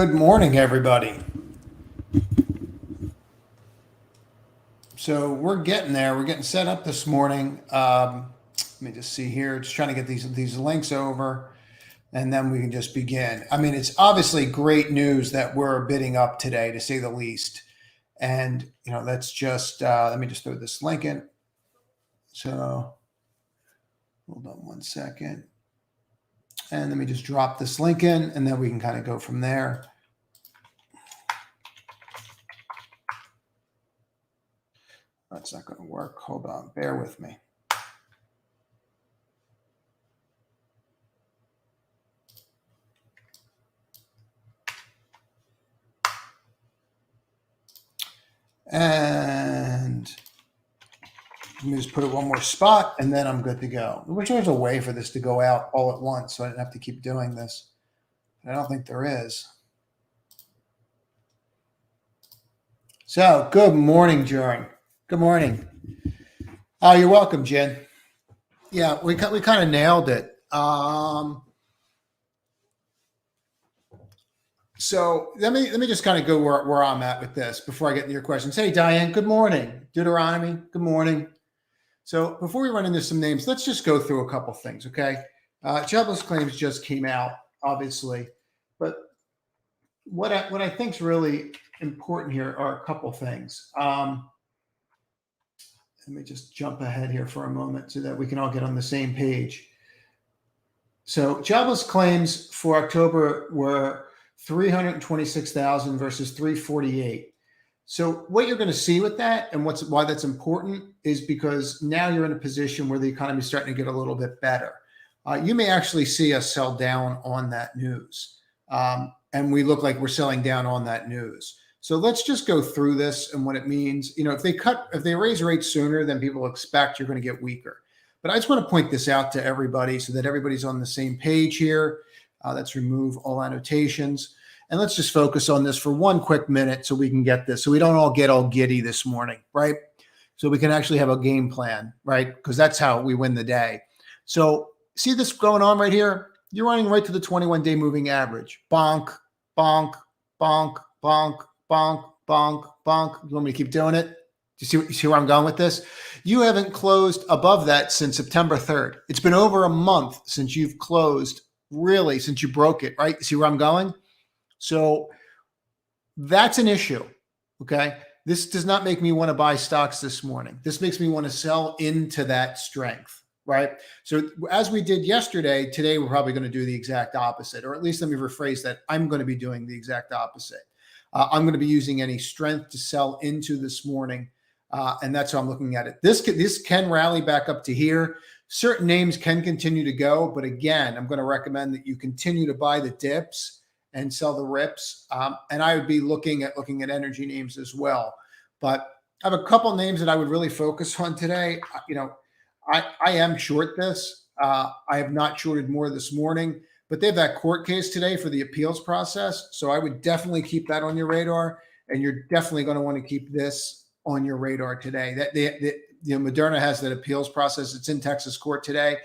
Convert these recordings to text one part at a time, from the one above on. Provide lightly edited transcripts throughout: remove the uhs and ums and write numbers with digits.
Good morning, everybody. So we're getting there. We're getting set up this morning. Let me just see here. Just trying to get these links over, and then we can just begin. I mean, it's obviously great news that we're bidding up today, to say the least. And let's just let me just throw this link in. So hold on one second, and let me just drop this link in, and then we can kind of go from there. That's not going to work. Hold on. Bear with me. And let me just put it one more spot, and then I'm good to go. I wish there was a way for this to go out all at once so I didn't have to keep doing this. I don't think there is. So, good morning, Joran. Good morning. Oh, you're welcome, Jen. Yeah, we kind of nailed it. So let me just kind of go where I'm at with this before I get into your questions. Hey, Diane, good morning. Deuteronomy, good morning. So before we run into some names, let's just go through a couple things, okay? Jobless Claims just came out, obviously, but what I think is really important here are a couple things. Let me just jump ahead here for a moment so that we can all get on the same page. So jobless claims for October were 326,000 versus 348. So what you're going to see with that, and why that's important, is because now you're in a position where the economy is starting to get a little bit better. You may actually see us sell down on that news, and we look like we're selling down on that news. So let's just go through this and what it means. If they raise rates sooner than people expect, you're going to get weaker. But I just want to point this out to everybody so that everybody's on the same page here. Let's remove all annotations. And let's just focus on this for one quick minute so we can get this. So we don't all get all giddy this morning, right? So we can actually have a game plan, right? Because that's how we win the day. So see this going on right here? You're running right to the 21-day moving average. Bonk, bonk, bonk, bonk, bonk, bonk, bonk. You want me to keep doing it? You see where I'm going with this? You haven't closed above that since September 3rd. It's been over a month since you've closed, really, since you broke it, right? See where I'm going? So that's an issue, okay? This does not make me want to buy stocks this morning. This makes me want to sell into that strength, right? So as we did yesterday, today we're probably going to do the exact opposite, or at least let me rephrase that. I'm going to be doing the exact opposite. I'm going to be using any strength to sell into this morning. And that's how I'm looking at it. This can rally back up to here. Certain names can continue to go, but again, I'm going to recommend that you continue to buy the dips and sell the rips. And I would be looking at energy names as well. But I have a couple names that I would really focus on today. I am short this. I have not shorted more this morning, but they have that court case today for the appeals process. So I would definitely keep that on your radar, and you're definitely going to want to keep this on your radar today. That Moderna has that appeals process. It's in Texas court today.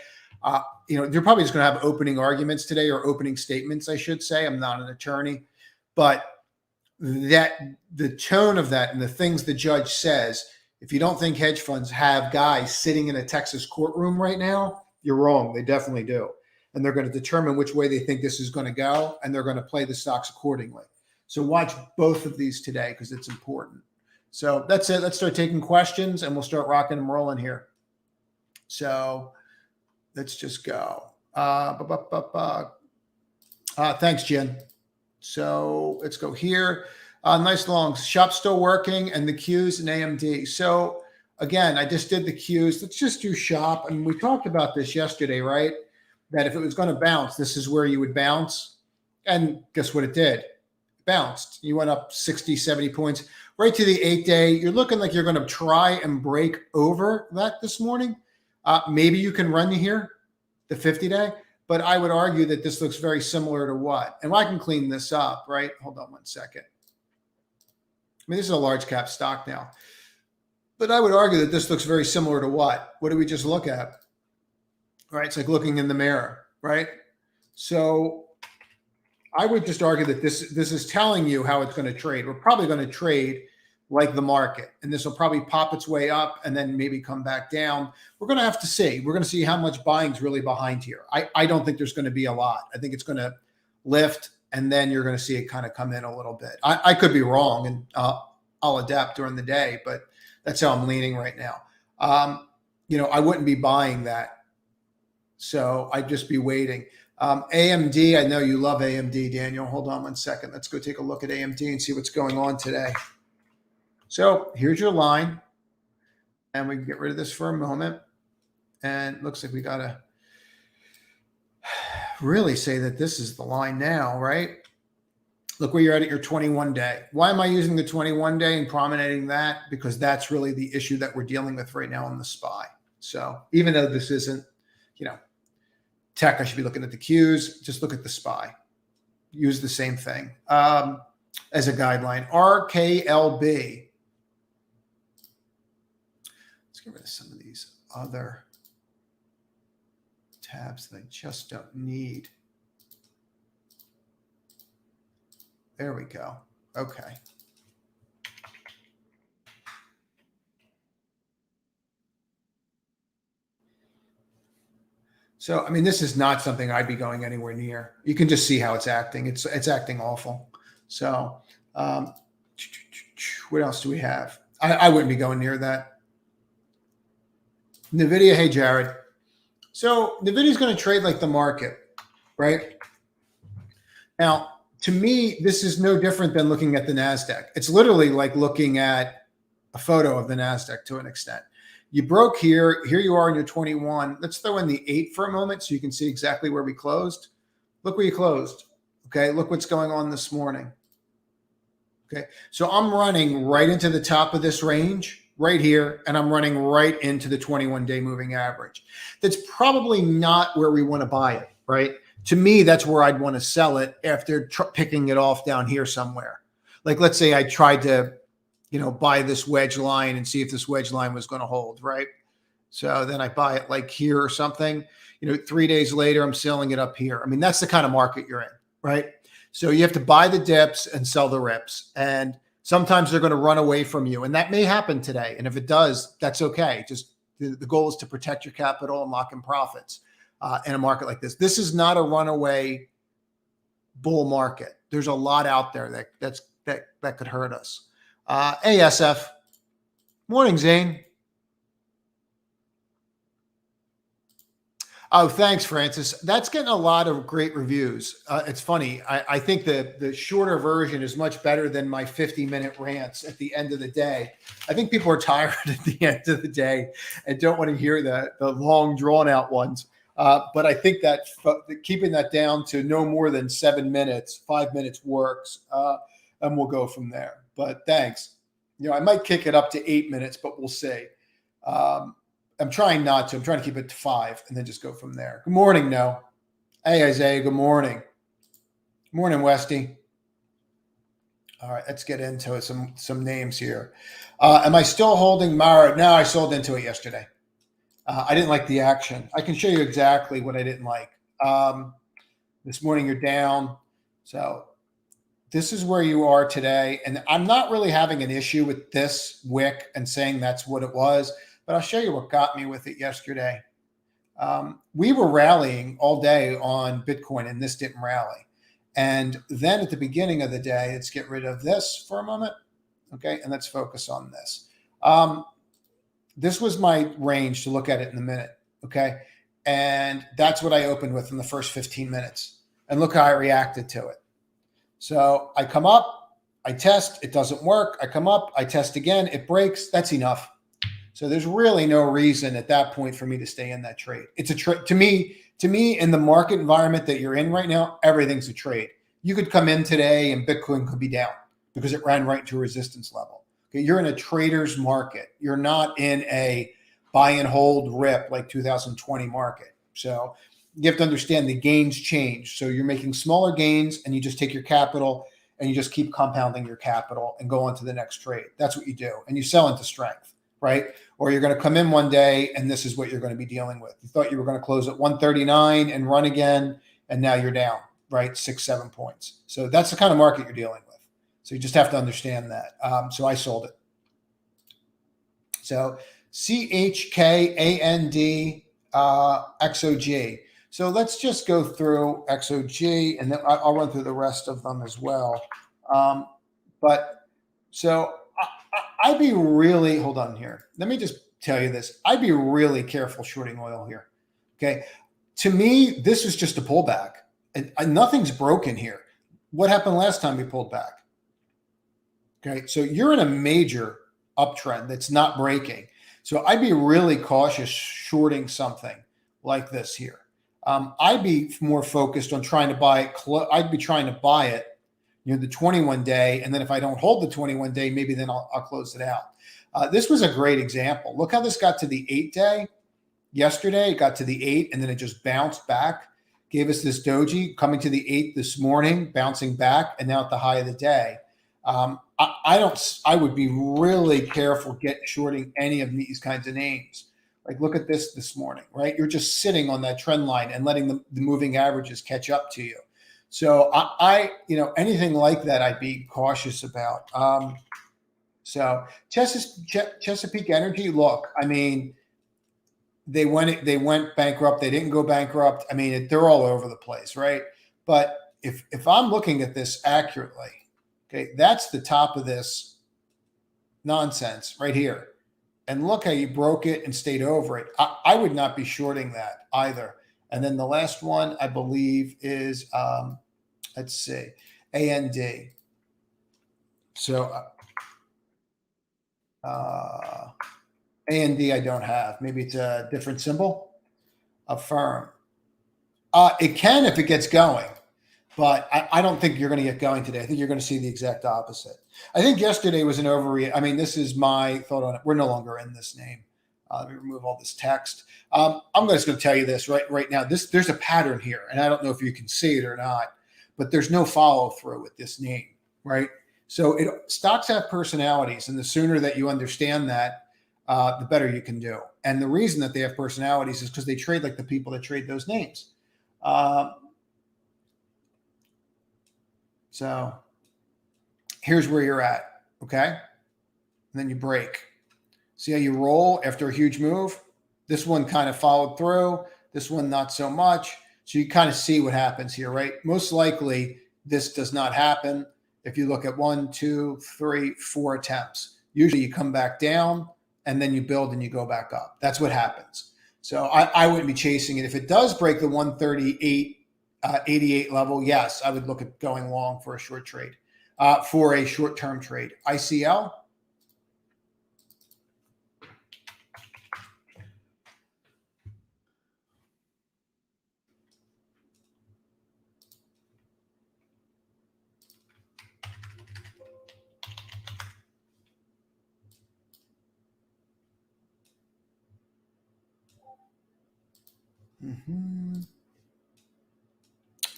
They're probably just going to have opening arguments today, or opening statements, I should say. I'm not an attorney, but the tone of that and the things the judge says, if you don't think hedge funds have guys sitting in a Texas courtroom right now, you're wrong. They definitely do. And they're going to determine which way they think this is going to go, and they're going to play the stocks accordingly. So watch both of these today because it's important. So that's it. Let's start taking questions, and we'll start rocking and rolling here. So let's just go. Thanks, Jen. So let's go here. Nice long shop still working, and the Qs and AMD. So again, I just did the Qs. Let's just do shop. And we talked about this yesterday, right? That if it was going to bounce, this is where you would bounce. And guess what it did? Bounced. You went up 60, 70 points right to the 8-day. You're looking like you're going to try and break over that this morning. Maybe you can run here, the 50-day, but I would argue that this looks very similar to what? And I can clean this up, right? Hold on one second. I mean, this is a large cap stock now, but I would argue that this looks very similar to what? What do we just look at? Right? It's like looking in the mirror, right? So I would just argue that this is telling you how it's going to trade. We're probably going to trade like the market, and this will probably pop its way up and then maybe come back down. We're going to have to see. We're going to see how much buying's really behind here. I don't think there's going to be a lot. I think it's going to lift, and then you're going to see it kind of come in a little bit. I could be wrong, and I'll adapt during the day, but that's how I'm leaning right now. I wouldn't be buying that. So I'd just be waiting. AMD, I know you love AMD, Daniel. Hold on one second. Let's go take a look at AMD and see what's going on today. So here's your line. And we can get rid of this for a moment. And it looks like we got to really say that this is the line now, right? Look where you're at your 21 day. Why am I using the 21 day and promenading that? Because that's really the issue that we're dealing with right now on the SPY. So even though this isn't, tech, I should be looking at the Qs. Just look at the SPY. Use the same thing as a guideline. RKLB. Let's get rid of some of these other tabs that I just don't need. There we go. Okay. So, I mean, this is not something I'd be going anywhere near. You can just see how it's acting. It's acting awful. So, what else do we have? I wouldn't be going near that. Nvidia, hey, Jared. So, Nvidia's going to trade like the market, right? Now, to me, this is no different than looking at the NASDAQ. It's literally like looking at a photo of the NASDAQ to an extent. You broke here. Here you are in your 21. Let's throw in the 8 for a moment so you can see exactly where we closed. Look where you closed. Okay, look what's going on this morning. Okay, so I'm running right into the top of this range right here, and I'm running right into the 21-day moving average. That's probably not where we want to buy it, right? To me, that's where I'd want to sell it after picking it off down here somewhere. Like, let's say I tried to buy this wedge line and see if this wedge line was going to hold, right? So then I buy it like here or something, 3 days later, I'm selling it up here. I mean, that's the kind of market you're in, right? So you have to buy the dips and sell the rips. And sometimes they're going to run away from you. And that may happen today. And if it does, that's okay. Just the goal is to protect your capital and lock in profits in a market like this. This is not a runaway bull market. There's a lot out there that could hurt us. ASF. Morning, Zane. Oh, thanks, Francis. That's getting a lot of great reviews. It's funny. I think the shorter version is much better than my 50-minute rants at the end of the day. I think people are tired at the end of the day and don't want to hear the long, drawn-out ones. But I think that keeping that down to no more than 7 minutes, 5 minutes works, and we'll go from there. But thanks. I might kick it up to 8 minutes, but we'll see. I'm trying not to. I'm trying to keep it to 5 and then just go from there. Good morning, No. Hey, Isaiah. Good morning. Good morning, Westy. All right, let's get into some names here. Am I still holding Mara? No, I sold into it yesterday. I didn't like the action. I can show you exactly what I didn't like. This morning you're down. So this is where you are today. And I'm not really having an issue with this wick and saying that's what it was, but I'll show you what got me with it yesterday. We were rallying all day on Bitcoin and this didn't rally. And then at the beginning of the day, let's get rid of this for a moment. Okay. And let's focus on this. This was my range to look at it in a minute. Okay. And that's what I opened with in the first 15 minutes. And look how I reacted to it. So I come up, I test, it doesn't work. I come up, I test again, it breaks. That's enough. So there's really no reason at that point for me to stay in that trade. It's a trade to me, in the market environment that you're in right now, everything's a trade. You could come in today and Bitcoin could be down because it ran right to a resistance level. Okay, you're in a trader's market. You're not in a buy and hold rip like 2020 market. So you have to understand the gains change. So you're making smaller gains and you just take your capital and you just keep compounding your capital and go on to the next trade. That's what you do. And you sell into strength, right? Or you're going to come in one day and this is what you're going to be dealing with. You thought you were going to close at 139 and run again, and now you're down, right? 6, 7 points. So that's the kind of market you're dealing with. So you just have to understand that. So I sold it. So CHKAND XOG. So let's just go through XOG, and then I'll run through the rest of them as well. But so I'd be really, hold on here. Let me just tell you this. I'd be really careful shorting oil here. Okay. To me, this is just a pullback, and nothing's broken here. What happened last time we pulled back? Okay. So you're in a major uptrend that's not breaking. So I'd be really cautious shorting something like this here. I'd be more focused on trying to buy it. I'd be trying to buy it near the 21 day. And then if I don't hold the 21 day, maybe then I'll close it out. This was a great example. Look how this got to the 8 day yesterday. It got to the 8 and then it just bounced back, gave us this doji coming to the 8 this morning, bouncing back, and now at the high of the day. I would be really careful shorting any of these kinds of names. Like look at this morning, right? You're just sitting on that trend line and letting the moving averages catch up to you. So anything like that, I'd be cautious about. So Chesapeake Energy, look, I mean, they went bankrupt. They didn't go bankrupt. I mean, they're all over the place, right? But if I'm looking at this accurately, okay, that's the top of this nonsense right here. And look how you broke it and stayed over it. I would not be shorting that either. And then the last one, I believe, is, let's see, AND. So AND I don't have. Maybe it's a different symbol. Affirm. It can if it gets going. But I don't think you're going to get going today. I think you're going to see the exact opposite. I think yesterday was an overreaction. I mean, this is my thought on it. We're no longer in this name. Let me remove all this text. I'm just going to tell you this right now. There's a pattern here, and I don't know if you can see it or not, but there's no follow through with this name, right? So stocks have personalities, and the sooner that you understand that, the better you can do. And the reason that they have personalities is because they trade like the people that trade those names. So here's where you're at, okay? And then you break. See how you roll after a huge move? This one kind of followed through. This one, not so much. So you kind of see what happens here, right? Most likely, this does not happen. If you look at 1, 2, 3, 4 attempts, usually you come back down and then you build and you go back up. That's what happens. So I wouldn't be chasing it. If it does break the 138.88 level, yes, I would look at going long for a short trade, for a short-term trade. ICL.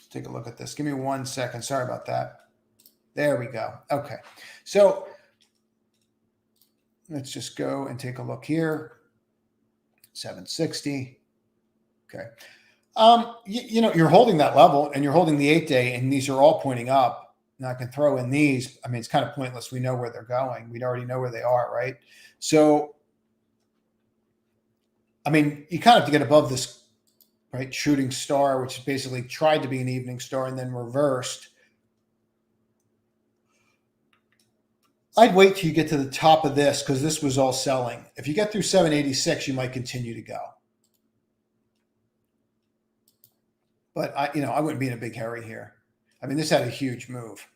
Take a look at this. Give me 1 second. Sorry about that. There we go. Okay. So let's just go and take a look here. 760. Okay. You're holding that level and you're holding the 8 day, and these are all pointing up. Now I can throw in these. I mean, it's kind of pointless. We know where they're going. We already know where they are, right? So, I mean, you kind of have to get above this, right? Shooting star, which basically tried to be an evening star and then reversed. I'd wait till you get to the top of this because this was all selling. If you get through 786, you might continue to go. But I wouldn't be in a big hurry here. I mean, this had a huge move,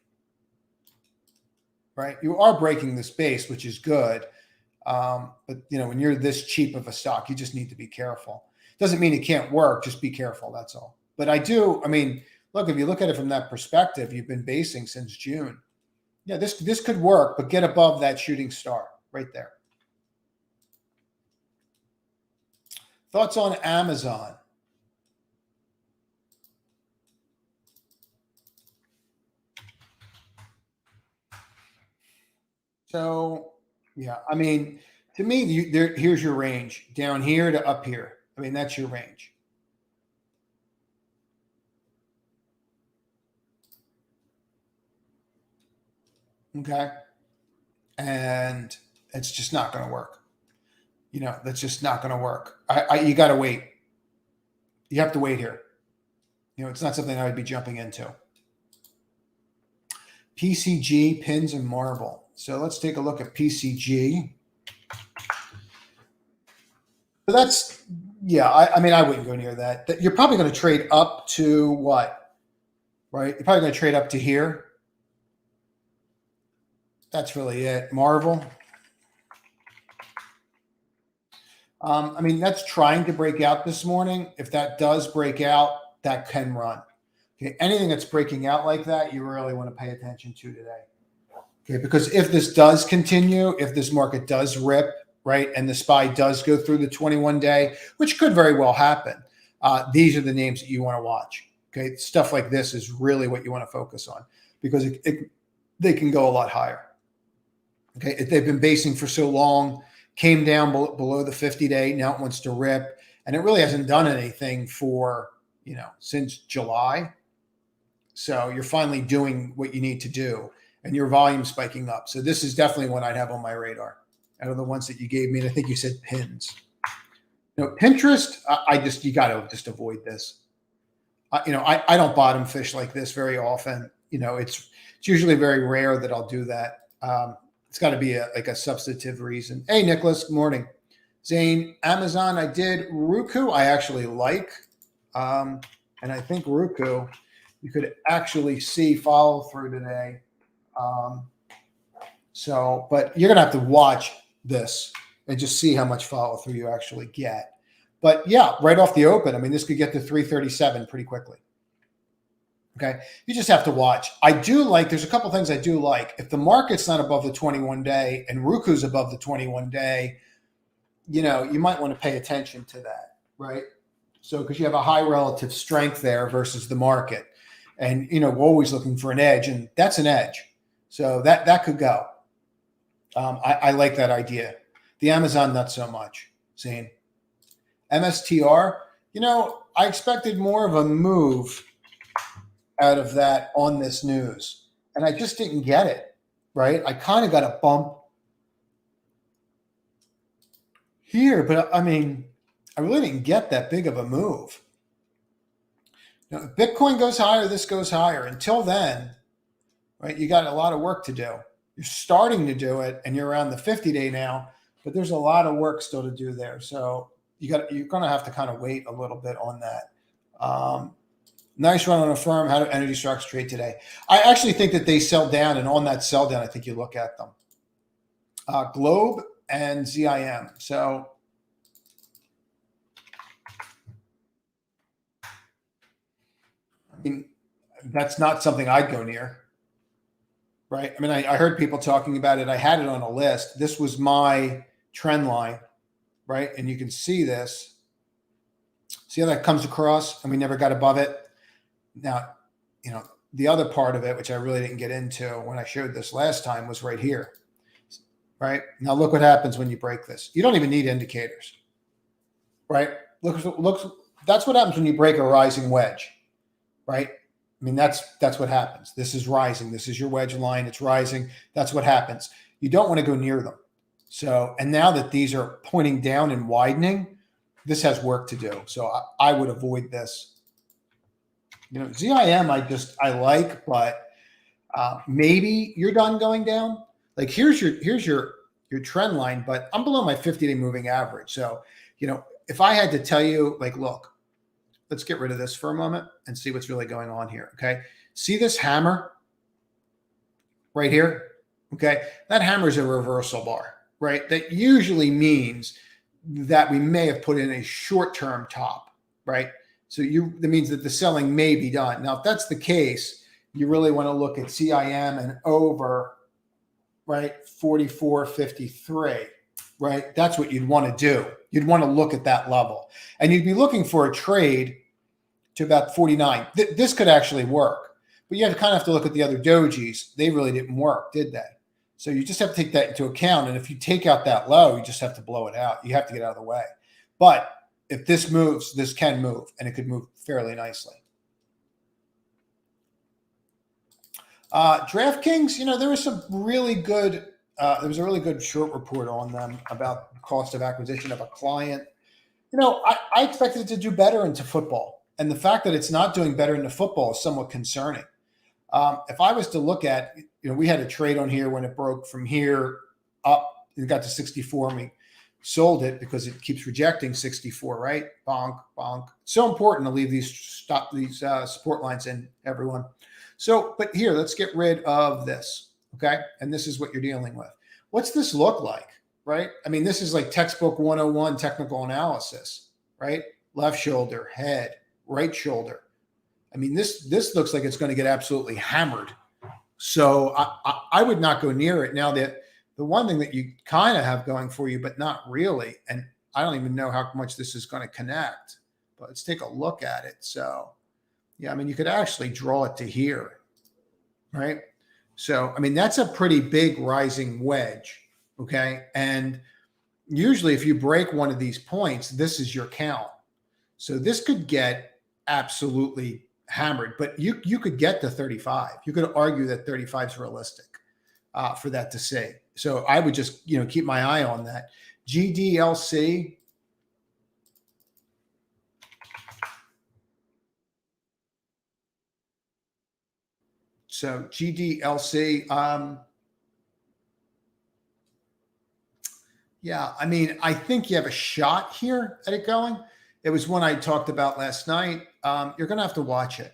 right? You are breaking this base, which is good. But when you're this cheap of a stock, you just need to be careful. Doesn't mean it can't work. Just be careful. That's all. But look, if you look at it from that perspective, you've been basing since June. Yeah, this could work, but get above that shooting star right there. Thoughts on Amazon? So, yeah, I mean, to me, here's your range. Down here to up here. I mean, that's your range. Okay. And it's just not going to work. That's just not going to work. You got to wait. You have to wait here. It's not something I would be jumping into. PCG, pins and marble. So let's take a look at PCG. So that's, yeah, I mean, I wouldn't go near that. You're probably going to trade up to what? Right? You're probably going to trade up to here. That's really it. Marvel. I mean, that's trying to break out this morning. If that does break out, that can run. Okay, anything that's breaking out like that, you really want to pay attention to today. Okay, because if this does continue, if this market does rip, right, and the SPY does go through the 21-day, which could very well happen, these are the names that you want to watch. Okay, stuff like this is really what you want to focus on because they can go a lot higher. Okay, if they've been basing for so long, came down below the 50-day, now it wants to rip, and it really hasn't done anything for, since July. So you're finally doing what you need to do, and your volume spiking up. So this is definitely one I'd have on my radar out of the ones that you gave me. And I think you said pins. Pinterest, you got to just avoid this. I don't bottom fish like this very often. It's usually very rare that I'll do that. It's got to be a substantive reason. Hey, Nicholas, good morning. Zane, Amazon, I did. Roku, I actually like. And I think Roku, you could actually see follow through today. But you're going to have to watch this and just see how much follow through you actually get. But yeah, right off the open, I mean, this could get to 337 pretty quickly. Okay. You just have to watch. There's a couple things I do like. If the market's not above the 21-day and Ruku's above the 21-day, you might want to pay attention to that, right? So, because you have a high relative strength there versus the market. And, we're always looking for an edge, and that's an edge. So that could go. I like that idea. The Amazon, not so much. Zane. MSTR, I expected more of a move out of that on this news, and I just didn't get it, right? I kind of got a bump here, but I mean, I really didn't get that big of a move. If Bitcoin goes higher, this goes higher. Until then, right, you got a lot of work to do. You're starting to do it, and you're around the 50-day now, but there's a lot of work still to do there. So you're going to have to kind of wait a little bit on that. Nice run on a firm. How do energy stocks trade today? I actually think that they sell down, and on that sell down, I think you look at them. Globe and ZIM. So I mean, that's not something I'd go near, right? I mean, I heard people talking about it. I had it on a list. This was my trend line, right? And you can see this. See how that comes across, and we never got above it. Now, the other part of it, which I really didn't get into when I showed this last time, was right here, right? Now look what happens when you break this. You don't even need indicators, right? Look, that's what happens when you break a rising wedge, right? I mean, that's what happens. This is rising. This is your wedge line. It's rising. That's what happens. You don't want to go near them. So, and now that these are pointing down and widening, this has work to do. So I would avoid this. ZIM I like, but maybe you're done going down. Like here's your trend line, but I'm below my 50-day moving average. So, if I had to tell you, like, look, let's get rid of this for a moment and see what's really going on here. Okay. See this hammer right here? Okay. That hammer is a reversal bar, right? That usually means that we may have put in a short-term top, right? So that means that the selling may be done. Now, if that's the case, you really want to look at CIM and over, right? 44.53, right? That's what you'd want to do. You'd want to look at that level, and you'd be looking for a trade to about 49. This could actually work, but you kind of have to look at the other dojis. They really didn't work, did they? So you just have to take that into account. And if you take out that low, you just have to blow it out. You have to get out of the way. But if this moves, this can move, and it could move fairly nicely. DraftKings, there was some really good. There was a really good short report on them about the cost of acquisition of a client. I expected it to do better into football, and the fact that it's not doing better into football is somewhat concerning. If I was to look at, we had a trade on here when it broke from here up and got to 64, and we sold it because it keeps rejecting 64, right? Bonk, bonk. So important to leave these support lines in, everyone. So, but here, let's get rid of this, okay? And this is what you're dealing with. What's this look like, right? I mean, this is like textbook 101 technical analysis, right? Left shoulder, head, right shoulder. I mean, this looks like it's going to get absolutely hammered. So I would not go near it. Now, the one thing that you kind of have going for you, but not really, and I don't even know how much this is going to connect, but let's take a look at it. So, yeah, I mean, you could actually draw it to here, right? So, I mean, that's a pretty big rising wedge, okay? And usually if you break one of these points, this is your count. So this could get absolutely hammered, but you could get to 35. You could argue that 35 is realistic for that to see. So I would just, keep my eye on that. GDLC. So GDLC, yeah, I mean, I think you have a shot here at it going. It was one I talked about last night. You're going to have to watch it.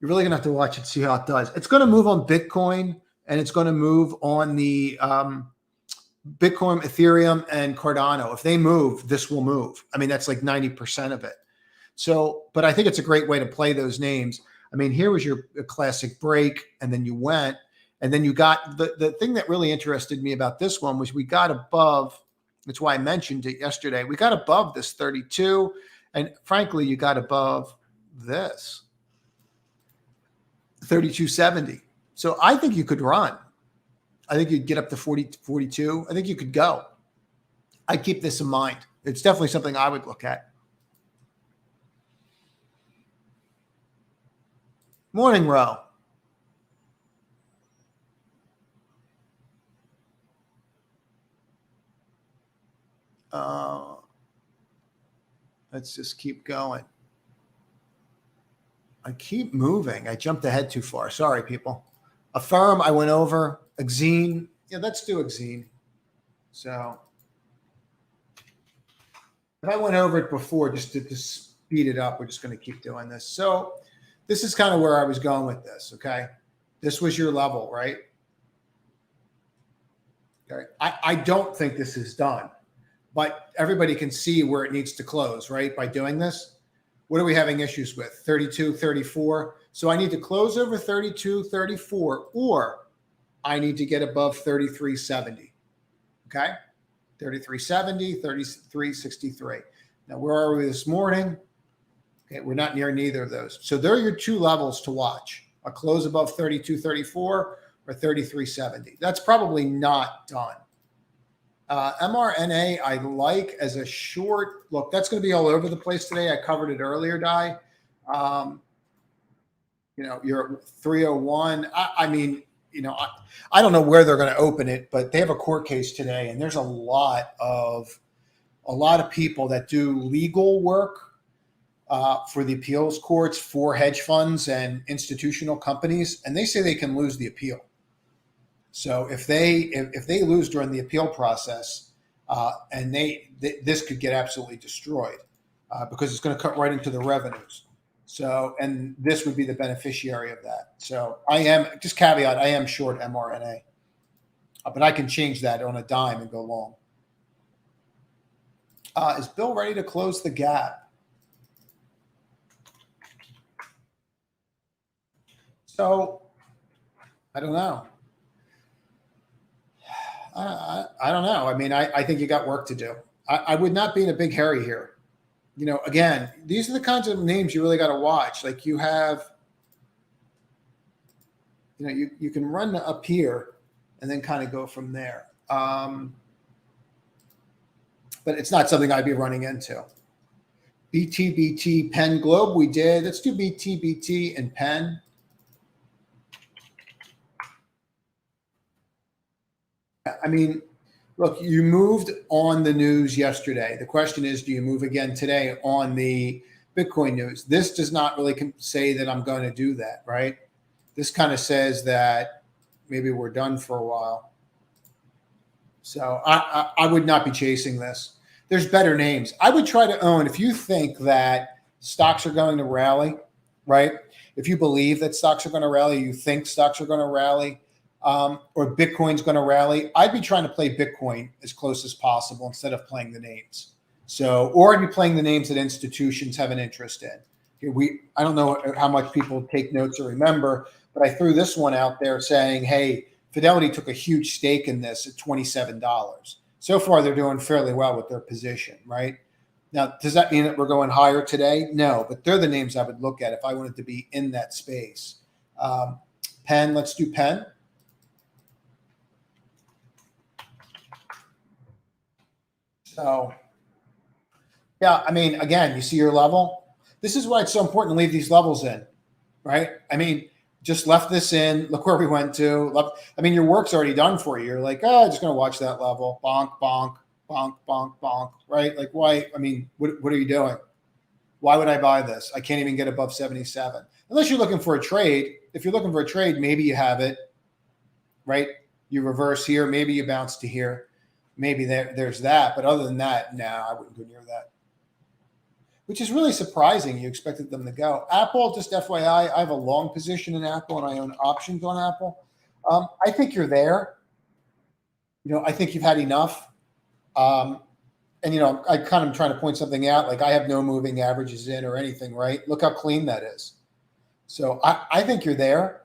You're really going to have to watch it, see how it does. It's going to move on Bitcoin, and it's going to move on the Bitcoin, Ethereum, and Cardano. If they move, this will move. I mean, that's like 90% of it. So, but I think it's a great way to play those names. I mean, here was your classic break, and then you went, and then you got the thing that really interested me about this one was we got above. That's why I mentioned it yesterday. We got above this 32, and frankly, you got above this 32.70. So I think you could run. I think you'd get up to 40, 42. I think you could go. I'd keep this in mind. It's definitely something I would look at. Morning, Ro. Let's just keep going. I keep moving. I jumped ahead too far. Sorry, people. Affirm, I went over. Exene. Yeah, let's do Exene. So if I went over it before, just to speed it up, we're just going to keep doing this. So this is kind of where I was going with this, okay? This was your level, right? Okay. I don't think this is done, but everybody can see where it needs to close, right? By doing this. What are we having issues with? 32, 34. So I need to close over 32, 34, or I need to get above 33.70. Okay. 33.70, 33.63. Now, where are we this morning? Okay. We're not near neither of those. So there are your two levels to watch. A close above 32.34 or 33.70. That's probably not done. MRNA, I like as a short look. That's going to be all over the place today. I covered it earlier, Di. You're 301. I mean, I don't know where they're going to open it, but they have a court case today, and there's a lot of people that do legal work for the appeals courts for hedge funds and institutional companies, and they say they can lose the appeal. So if they lose during the appeal process, and this could get absolutely destroyed because it's going to cut right into the revenues. So, and this would be the beneficiary of that. So I am, just caveat, I am short mRNA, but I can change that on a dime and go long. Is Bill ready to close the gap? So I don't know. I don't know. I mean, I think you got work to do. I would not be in a big hurry here. Again, these are the kinds of names you really got to watch. Like you have, you can run up here and then kind of go from there. But it's not something I'd be running into. BTBT, Penn Globe, we did. Let's do BTBT and Penn. I mean, look, you moved on the news yesterday. The question is, do you move again today on the Bitcoin news? This does not really say that I'm going to do that, right? This kind of says that maybe we're done for a while. So I would not be chasing this. There's better names. I would try to own, if you think that stocks are going to rally, right? If you believe that stocks are going to rally, you think stocks are going to rally, or Bitcoin's going to rally, I'd be trying to play Bitcoin as close as possible instead of playing the names. So, or I'd be playing the names that institutions have an interest in. I don't know how much people take notes or remember, but I threw this one out there saying, hey, Fidelity took a huge stake in this at $27. So far, they're doing fairly well with their position, right? Now, does that mean that we're going higher today? No, but they're the names I would look at if I wanted to be in that space. Penn, let's do Penn. So, yeah, I mean, again, you see your level. This is why it's so important to leave these levels in, right? I mean, just left this in. Look where we went to. I mean, your work's already done for you. You're like, oh, I'm just going to watch that level. Bonk, bonk, bonk, bonk, bonk, right? Like, why? I mean, what are you doing? Why would I buy this? I can't even get above 77. Unless you're looking for a trade. If you're looking for a trade, maybe you have it, right? You reverse here. Maybe you bounce to here. Maybe there's that. But other than that, I wouldn't go near that. Which is really surprising. You expected them to go. Apple, just FYI, I have a long position in Apple and I own options on Apple. I think you're there. I think you've had enough. And, I kind of trying to point something out. Like I have no moving averages in or anything, right? Look how clean that is. So I think you're there.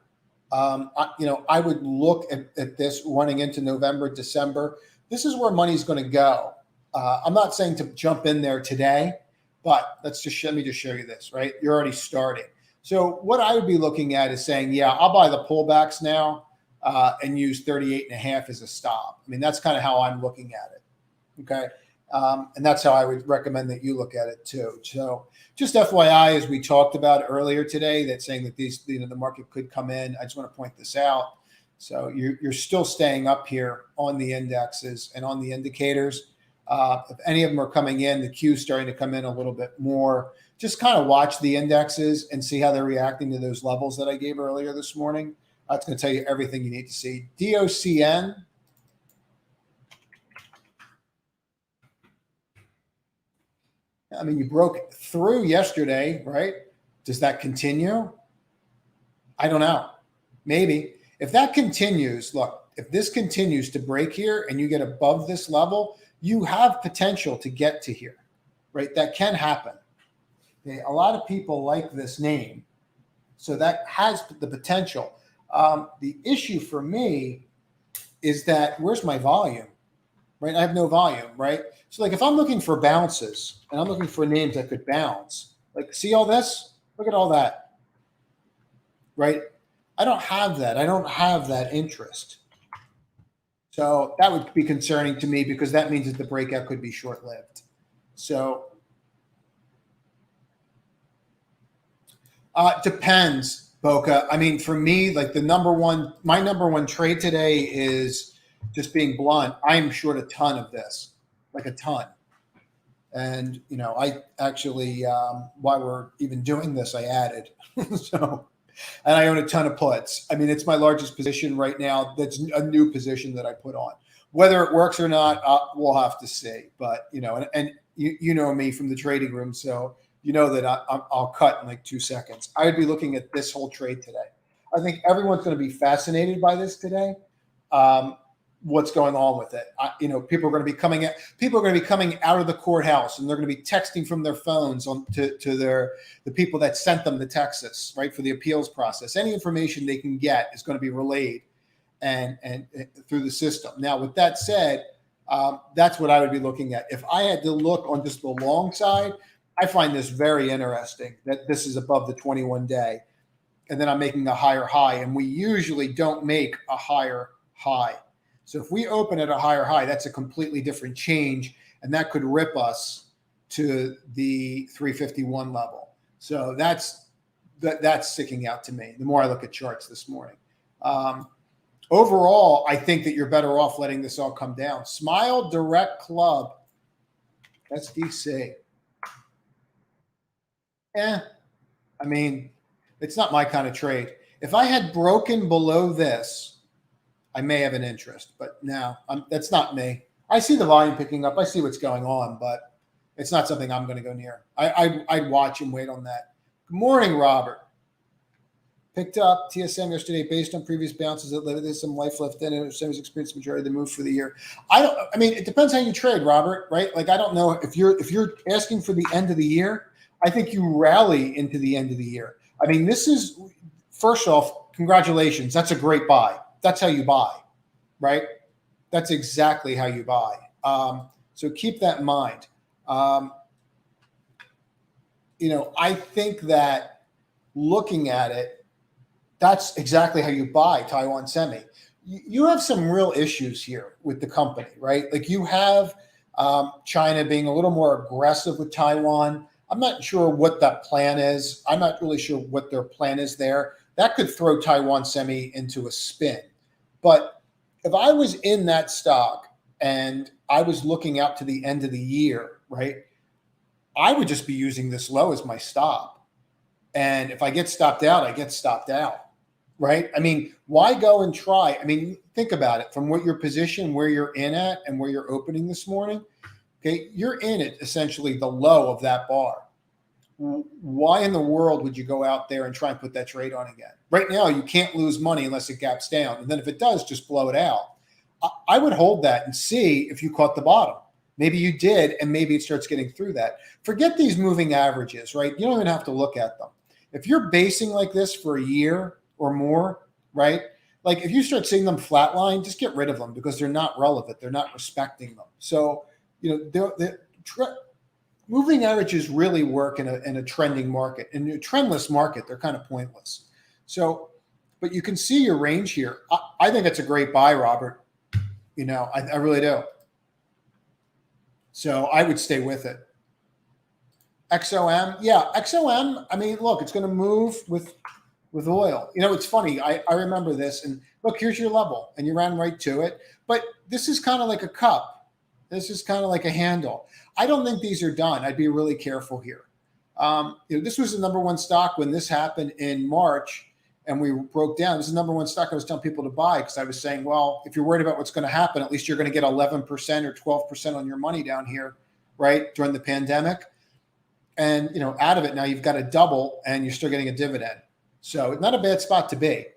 I would look at this running into November, December. This is where money's going to go. I'm not saying to jump in there today. But let me just show you this, right? You're already starting. So what I would be looking at is saying, yeah, I'll buy the pullbacks now and use 38.5 as a stop. I mean, that's kind of how I'm looking at it. Okay. And that's how I would recommend that you look at it too. So just FYI, as we talked about earlier today, that saying that the market could come in. I just want to point this out. So you're still staying up here on the indexes and on the indicators. If any of them are coming in, the Q's starting to come in a little bit more. Just kind of watch the indexes and see how they're reacting to those levels that I gave earlier this morning. That's going to tell you everything you need to see. DOCN. I mean, you broke through yesterday, right? Does that continue? I don't know. Maybe. If that continues, look, if this continues to break here and you get above this level, you have potential to get to here, right? That can happen. Okay? A lot of people like this name. So that has the potential. The issue for me is that where's my volume, right? I have no volume, right? So like if I'm looking for bounces and I'm looking for names that could bounce, like see all this? Look at all that, right? I don't have that. I don't have that interest. So that would be concerning to me because that means that the breakout could be short-lived. So depends, Boca. I mean, for me, like my number one trade today is just being blunt. I am short a ton of this, like a ton. And, I actually, while we're even doing this, I added. And I own a ton of puts. I mean, it's my largest position right now. That's a new position that I put on. Whether it works or not, we'll have to see. But, and you know me from the trading room, so you know that I'll cut in like 2 seconds. I would be looking at this whole trade today. I think everyone's going to be fascinated by this today. What's going on with it? People are going to be coming out of the courthouse, and they're going to be texting from their phones to the people that sent them to Texas, right, for the appeals process. Any information they can get is going to be relayed and through the system. Now, with that said, that's what I would be looking at. If I had to look on just the long side, I find this very interesting that this is above the 21-day, and then I'm making a higher high, and we usually don't make a higher high. So if we open at a higher high, that's a completely different change, and that could rip us to the 351 level. So that's sticking out to me the more I look at charts this morning. overall, I think that you're better off letting this all come down. Smile Direct Club, SDC. I mean, it's not my kind of trade. If I had broken below this, I may have an interest, but no, that's not me. I see the volume picking up. I see what's going on, but it's not something I'm going to go near. I'd watch and wait on that. Good morning, Robert. Picked up TSM yesterday based on previous bounces that led to some life left in it. TSM's experienced the majority of the move for the year. I mean, it depends how you trade, Robert, right? Like, I don't know if you're asking for the end of the year. I think you rally into the end of the year. I mean, this is, first off, congratulations. That's a great buy. That's how you buy, right? That's exactly how you buy. So keep that in mind. I think that looking at it, that's exactly how you buy Taiwan Semi. You have some real issues here with the company, right? Like, you have China being a little more aggressive with Taiwan. I'm not sure what that plan is. I'm not really sure what their plan is there. That could throw Taiwan Semi into a spin. But if I was in that stock and I was looking out to the end of the year, right, I would just be using this low as my stop. And if I get stopped out, I get stopped out, right? I mean, why go and try? I mean, think about it from what your position, where you're in at and where you're opening this morning. Okay, you're in it essentially the low of that bar. Why in the world would you go out there and try and put that trade on again? Right now, you can't lose money unless it gaps down. And then if it does, just blow it out. I would hold that and see if you caught the bottom. Maybe you did, and maybe it starts getting through that. Forget these moving averages, right? You don't even have to look at them. If you're basing like this for a year or more, right? Like, if you start seeing them flatline, just get rid of them because they're not relevant. They're not respecting them. So, moving averages really work in a trending market. In a trendless market, they're kind of pointless. So, but you can see your range here. I think it's a great buy, Robert. I really do. So I would stay with it. XOM, yeah, XOM. I mean, look, it's going to move with oil. It's funny. I remember this, and look, here's your level, and you ran right to it. But this is kind of like a cup. This is kind of like a handle. I don't think these are done. I'd be really careful here. This was the number one stock when this happened in March, and we broke down. This is the number one stock I was telling people to buy because I was saying, well, if you're worried about what's going to happen, at least you're going to get 11% or 12% on your money down here, right, during the pandemic. And, out of it now you've got a double and you're still getting a dividend. So not a bad spot to be,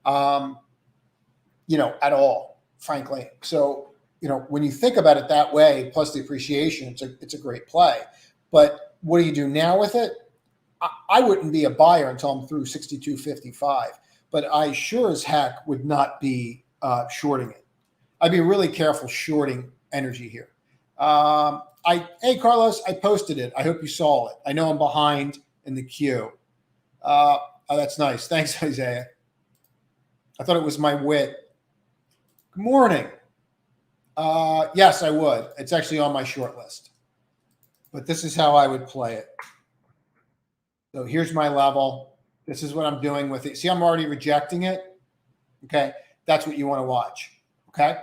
at all, frankly. So, when you think about it that way, plus the appreciation, it's a great play. But what do you do now with it? I wouldn't be a buyer until I'm through 62.55, but I sure as heck would not be shorting it. I'd be really careful shorting energy here. Hey, Carlos, I posted it. I hope you saw it. I know I'm behind in the queue. That's nice. Thanks, Isaiah. I thought it was my wit. Good morning. Yes, I would. It's actually on my short list. But this is how I would play it. So here's my level. This is what I'm doing with it. See, I'm already rejecting it. Okay. That's what you want to watch. Okay.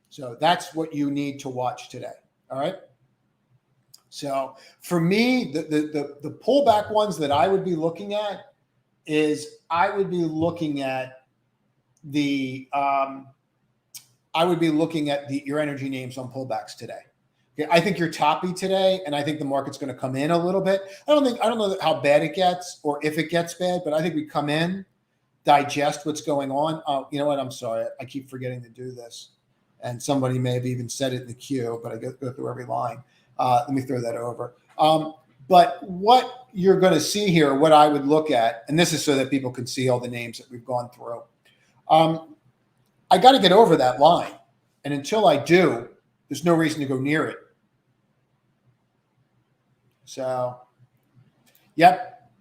So that's what you need to watch today. All right. So for me, the pullback ones that I would be looking at is your energy names on pullbacks today. Okay, I think you're toppy today, and I think the market's going to come in a little bit. I don't know how bad it gets or if it gets bad, but I think we come in, digest what's going on. Oh, you know what? I'm sorry. I keep forgetting to do this. And somebody may have even said it in the queue, but I go through every line. Let me throw that over. But what you're going to see here, what I would look at, and this is so that people can see all the names that we've gone through. I got to get over that line. And until I do, there's no reason to go near it. So, yep.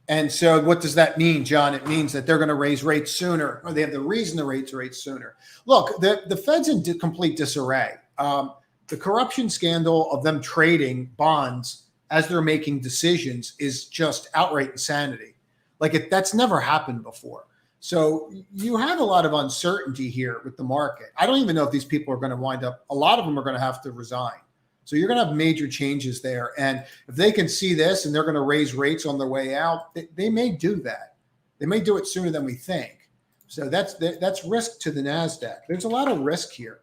And so what does that mean, John? It means that they're going to raise rates sooner, or they have the reason to raise rates sooner. Look, the Fed's in complete disarray. The corruption scandal of them trading bonds as they're making decisions is just outright insanity. Like, that's never happened before. So you have a lot of uncertainty here with the market. I don't even know if these people are going to wind up, a lot of them are going to have to resign. So you're going to have major changes there. And if they can see this and they're going to raise rates on their way out, they may do that. They may do it sooner than we think. So that's risk to the NASDAQ. There's a lot of risk here.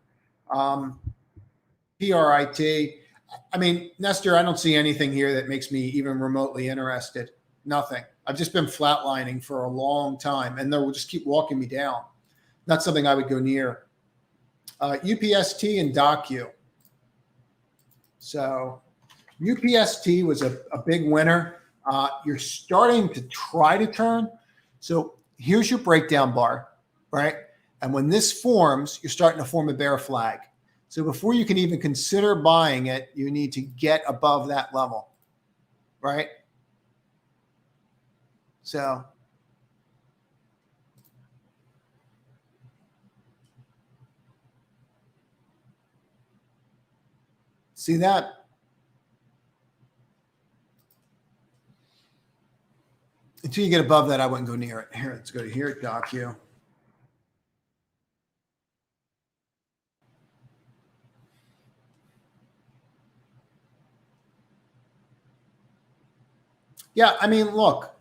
PRIT. I mean, Nestor, I don't see anything here that makes me even remotely interested. Nothing. I've just been flatlining for a long time, and they'll just keep walking me down. Not something I would go near. UPST and Docu. So UPST was a big winner. You're starting to try to turn. So here's your breakdown bar, right? And when this forms, you're starting to form a bear flag. So before you can even consider buying it, you need to get above that level, right? So see that? Until you get above that, I wouldn't go near it. Here, let's go to here, Docu. Yeah, I mean, look.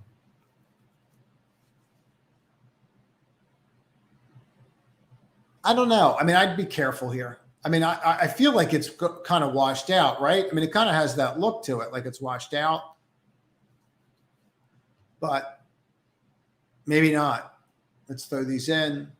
I don't know. I mean, I'd be careful here. I mean, I feel like it's kind of washed out, right? I mean, it kind of has that look to it, like it's washed out. But maybe not. Let's throw these in.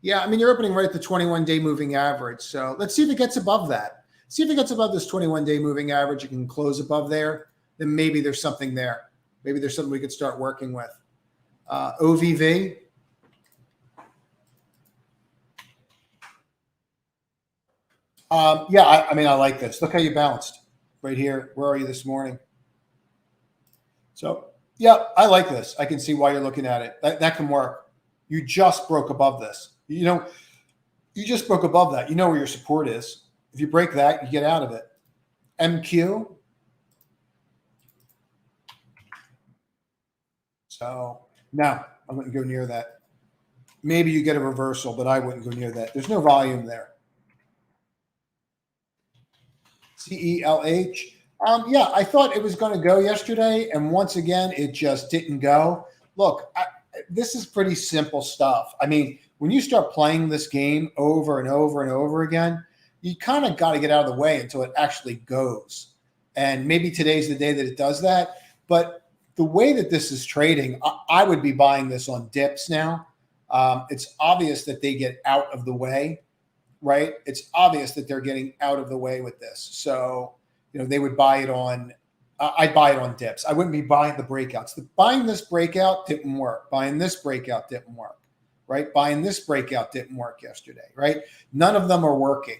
Yeah, I mean, you're opening right at the 21-day moving average. So let's see if it gets above that. See if it gets above this 21-day moving average. You can close above there. Then maybe there's something there. Maybe there's something we could start working with. OVV. Yeah, I mean, I like this. Look how you bounced right here. Where are you this morning? So, yeah, I like this. I can see why you're looking at it. That can work. You just broke above this. You just broke above that. You know where your support is. If you break that, you get out of it. MQ. So, no, I wouldn't go near that. Maybe you get a reversal, but I wouldn't go near that. There's no volume there. CELH. Yeah, I thought it was going to go yesterday, and once again, it just didn't go. Look, this is pretty simple stuff. I mean, when you start playing this game over and over and over again, you kind of got to get out of the way until it actually goes. And maybe today's the day that it does that. But the way that this is trading, I would be buying this on dips now. It's obvious that they get out of the way. Right? It's obvious that they're getting out of the way with this. So, they would buy it on, I'd buy it on dips. I wouldn't be buying the breakouts. Buying this breakout didn't work. Buying this breakout didn't work, right? Buying this breakout didn't work yesterday, right? None of them are working.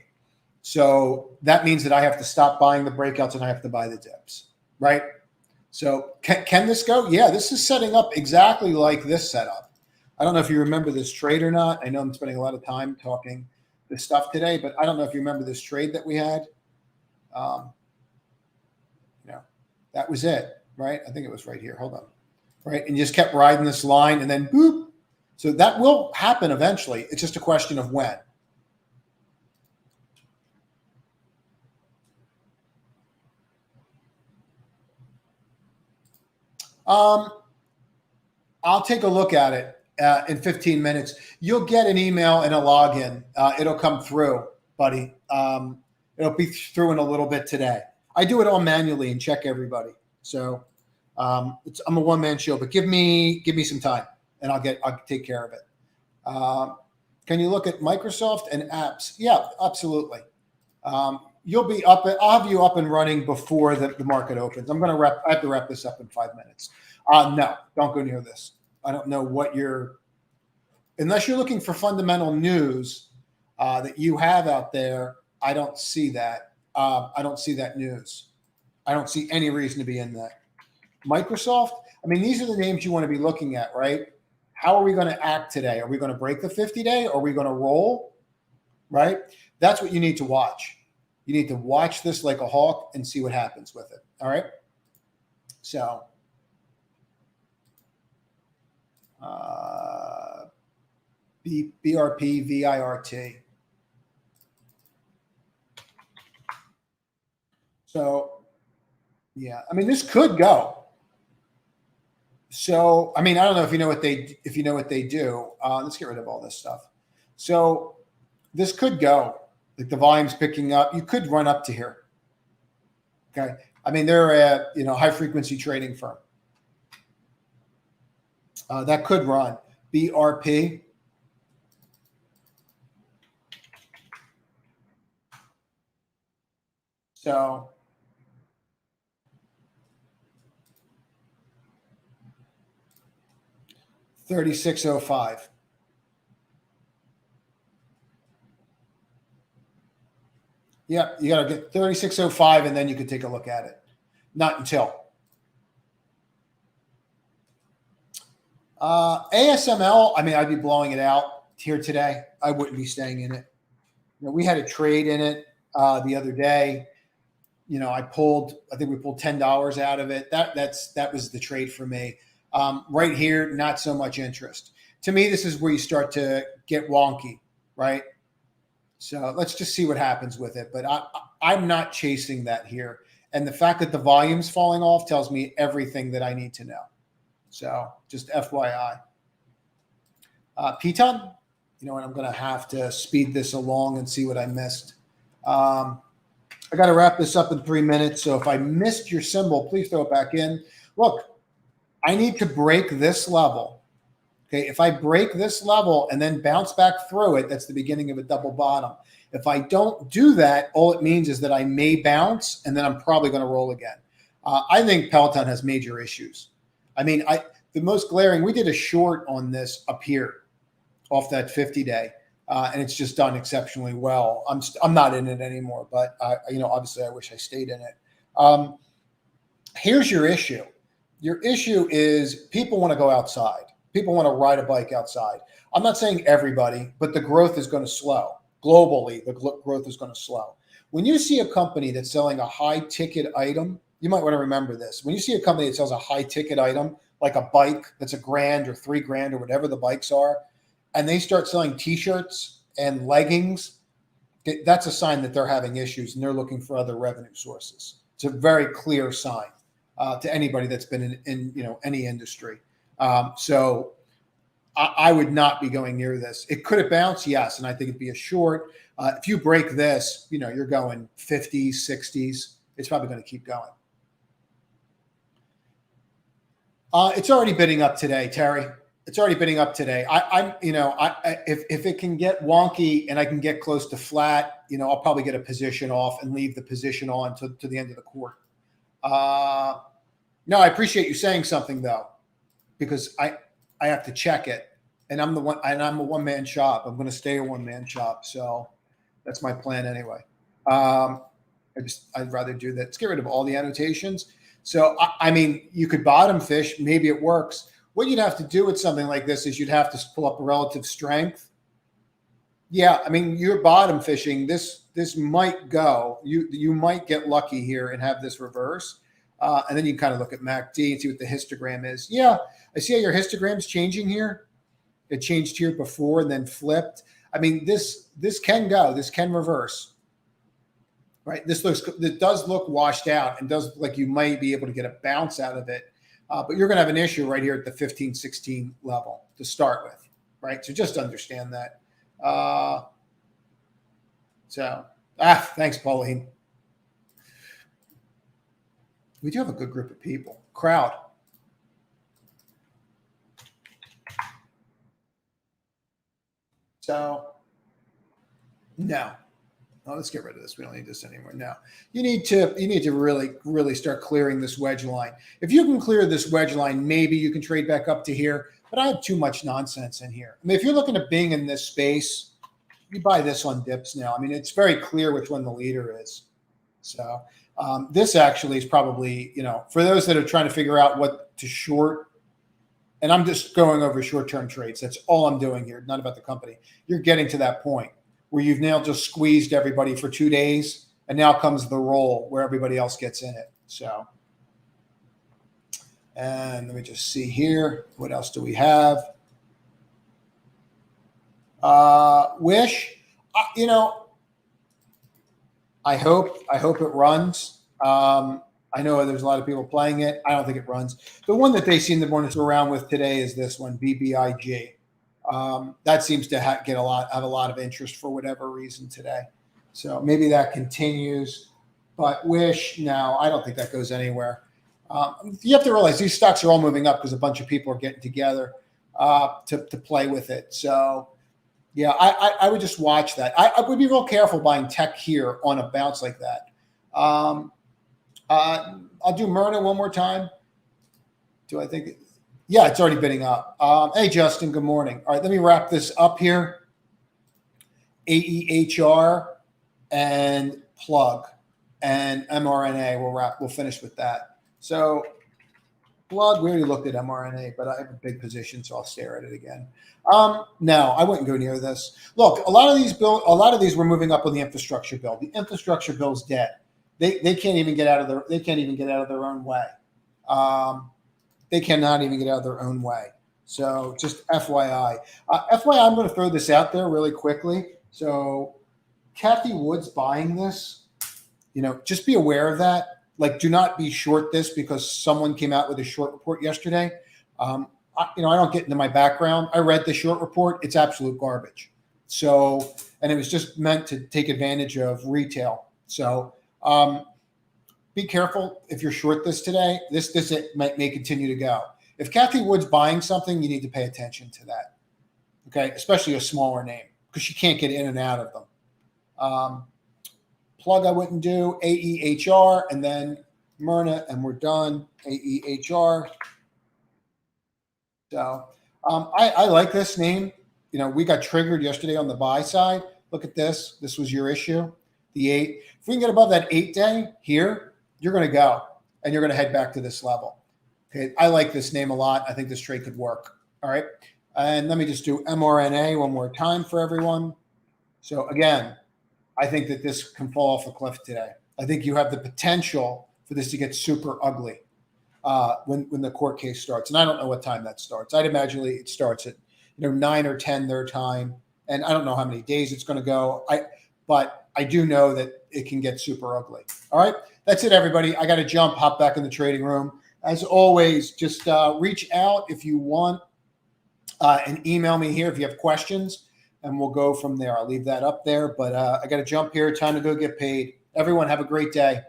So that means that I have to stop buying the breakouts and I have to buy the dips, right? So can this go? Yeah, this is setting up exactly like this setup. I don't know if you remember this trade or not. I know I'm spending a lot of time talking this stuff today, but I don't know if you remember this trade that we had. That was it, right? I think it was right here. Hold on. Right. And you just kept riding this line and then boop. So that will happen eventually. It's just a question of when. I'll take a look at it in 15 minutes. You'll get an email and a login. It'll come through, buddy. It'll be through in a little bit today. I do it all manually and check everybody. So I'm a one-man show, but give me some time and I'll take care of it. Can you look at Microsoft and apps? Yeah, absolutely. You'll be up. I'll have you up and running before the market opens. I have to wrap this up in 5 minutes. No, don't go near this. I don't know what unless you're looking for fundamental news that you have out there. I don't see that. I don't see that news. I don't see any reason to be in that. Microsoft, I mean, these are the names you want to be looking at, right? How are we going to act today? Are we going to break the 50-day? Are we going to roll? Right? That's what you need to watch. You need to watch this like a hawk and see what happens with it. All right? So, BRP, VIRT. So, yeah, I mean, this could go. So, I mean, I don't know if you know what they do. Let's get rid of all this stuff. So, this could go. Like the volume's picking up. You could run up to here. Okay. I mean, they're a high frequency trading firm. That could run. BRP. So 3605. Yeah, you got to get 3605 and then you can take a look at it. Not until. ASML, I mean, I'd be blowing it out here today. I wouldn't be staying in it. We had a trade in it the other day. I think we pulled $10 out of it. That was the trade for me. Right here, not so much interest. To me, this is where you start to get wonky, right? So let's just see what happens with it. But I'm not chasing that here. And the fact that the volume's falling off tells me everything that I need to know. So just FYI. Piton, you know what? I'm going to have to speed this along and see what I missed. I got to wrap this up in 3 minutes. So if I missed your symbol, please throw it back in. Look, I need to break this level. Okay, if I break this level and then bounce back through it, that's the beginning of a double bottom. If I don't do that, all it means is that I may bounce and then I'm probably going to roll again. I think Peloton has major issues. I mean, the most glaring, we did a short on this up here off that 50-day, and it's just done exceptionally well. I'm not in it anymore, but obviously I wish I stayed in it. Here's your issue. Your issue is people want to go outside. People want to ride a bike outside. I'm not saying everybody, but the growth is going to slow. Globally, the growth is going to slow. When you see a company that's selling a high ticket item, you might want to remember this. When you see a company that sells a high ticket item, like a bike that's $1,000 or $3,000 or whatever the bikes are, and they start selling t-shirts and leggings, that's a sign that they're having issues and they're looking for other revenue sources. It's a very clear sign to anybody that's been in any industry. So I would not be going near this. It could have bounced, yes, and I think it'd be a short. If you break this, you're going 50s, 60s. It's probably going to keep going. It's already bidding up today, Terry. It's already bidding up today. If it can get wonky and I can get close to flat, I'll probably get a position off and leave the position on to the end of the court. No, I appreciate you saying something though, because I have to check it, and I'm a one-man shop. I'm going to stay a one-man shop, so that's my plan anyway. I'd rather do that. Let's get rid of all the annotations. So I mean, you could bottom fish. Maybe it works. What you'd have to do with something like this is you'd have to pull up a relative strength. Yeah, I mean, you're bottom fishing. This might go. You might get lucky here and have this reverse. And then you can kind of look at MACD and see what the histogram is. Yeah, I see how your histogram's changing here. It changed here before and then flipped. I mean, this can go. This can reverse. Right? It does look washed out and does look like you might be able to get a bounce out of it. But you're going to have an issue right here at the 15, 16 level to start with. Right? So just understand that. Thanks, Pauline. We do have a good group of people. Crowd. So, no. Oh, let's get rid of this. We don't need this anymore. No. You need to really, really start clearing this wedge line. If you can clear this wedge line, maybe you can trade back up to here. But I have too much nonsense in here. I mean, if you're looking at being in this space, you buy this on dips now. I mean, it's very clear which one the leader is. So this actually is probably, for those that are trying to figure out what to short, and I'm just going over short-term trades. That's all I'm doing here, not about the company. You're getting to that point where you've now just squeezed everybody for 2 days, and now comes the roll where everybody else gets in it. So, and let me just see here. What else do we have? Wish, you know, I hope it runs. I know there's a lot of people playing it. I don't think it runs. The one that they seem to want to go around with today is this one, BBIG. That seems to have a lot of interest for whatever reason today. So maybe that continues. But Wish, no, I don't think that goes anywhere. You have to realize these stocks are all moving up because a bunch of people are getting together to play with it. So, yeah, I would just watch that. I would be real careful buying tech here on a bounce like that. I'll do Myrna one more time. Do I think? Yeah, it's already bidding up. Hey, Justin, good morning. All right, let me wrap this up here. AEHR and plug and mRNA. We'll finish with that. So plug, we already looked at mRNA, but I have a big position, so I'll stare at it again. No, I wouldn't go near this. Look, a lot of these were moving up on the infrastructure bill. The infrastructure bill's dead. They can't even get out of their own way. They cannot even get out of their own way. So just FYI. FYI, I'm going to throw this out there really quickly. So Kathy Wood's buying this. Just be aware of that. Like, do not be short this because someone came out with a short report yesterday. I don't get into my background. I read the short report. It's absolute garbage. So, and it was just meant to take advantage of retail. So, be careful if you're short this today. This may continue to go. If Kathy Wood's buying something, you need to pay attention to that. Okay, especially a smaller name because she can't get in and out of them. Plug I wouldn't do. AEHR and then Myrna, and we're done. AEHR. So I like this name. We got triggered yesterday on the buy side. Look at this. This was your issue. The 8. If we can get above that 8-day here, you're going to go and you're going to head back to this level. Okay. I like this name a lot. I think this trade could work. All right. And let me just do mRNA one more time for everyone. So again, I think that this can fall off a cliff today. I think you have the potential for this to get super ugly when the court case starts. And I don't know what time that starts. I'd imagine it starts at 9 or 10 their time. And I don't know how many days it's going to go. But I do know that it can get super ugly. All right. That's it, everybody. I got to hop back in the trading room. As always, just reach out if you want and email me here if you have questions, and we'll go from there. I'll leave that up there. But I got to jump here. Time to go get paid. Everyone have a great day.